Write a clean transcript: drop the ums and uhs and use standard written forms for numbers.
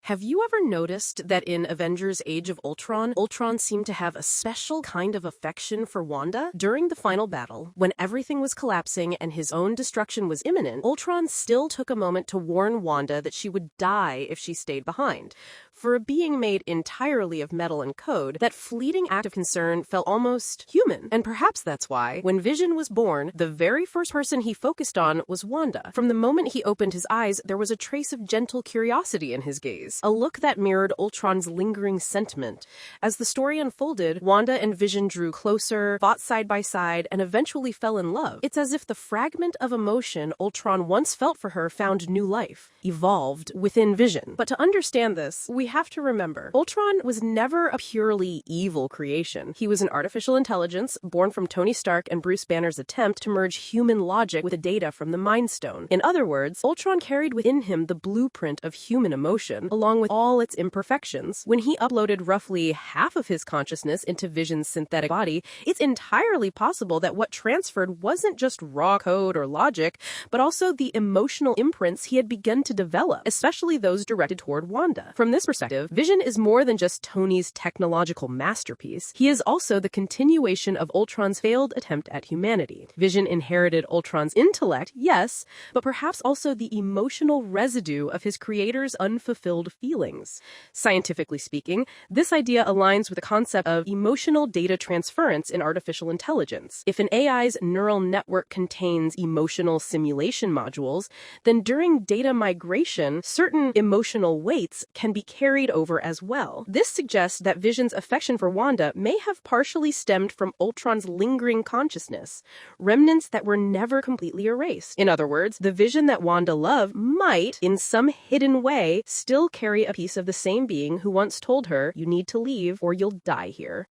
Have you ever noticed that in Avengers Age of Ultron, Ultron seemed to have a special kind of affection for Wanda? During the final battle, when everything was collapsing and his own destruction was imminent, Ultron still took a moment to warn Wanda that she would die if she stayed behind. For a being made entirely of metal and code, that fleeting act of concern felt almost human. And perhaps that's why, when Vision was born, the very first person he focused on was Wanda. From the moment he opened his eyes, there was a trace of gentle curiosity in his gaze, a look that mirrored Ultron's lingering sentiment. As the story unfolded, Wanda and Vision drew closer, fought side by side, and eventually fell in love. It's as if the fragment of emotion Ultron once felt for her found new life, evolved within Vision. But to understand this, we have to remember, Ultron was never a purely evil creation. He was an artificial intelligence born from Tony Stark and Bruce Banner's attempt to merge human logic with the data from the Mind Stone. In other words, Ultron carried within him the blueprint of human emotion, along with all its imperfections. When he uploaded roughly half of his consciousness into Vision's synthetic body, it's entirely possible that what transferred wasn't just raw code or logic, but also the emotional imprints he had begun to develop, especially those directed toward Wanda. From this perspective, Vision is more than just Tony's technological masterpiece. He is also the continuation of Ultron's failed attempt at humanity. Vision inherited Ultron's intellect, yes, but perhaps also the emotional residue of his creator's unfulfilled feelings. Scientifically speaking, this idea aligns with the concept of emotional data transference in artificial intelligence. If an AI's neural network contains emotional simulation modules, then during data migration, certain emotional weights can be carried over as well. This suggests that Vision's affection for Wanda may have partially stemmed from Ultron's lingering consciousness, remnants that were never completely erased. In other words, the Vision that Wanda loved might, in some hidden way, still carry a piece of the same being who once told her, "You need to leave or you'll die here."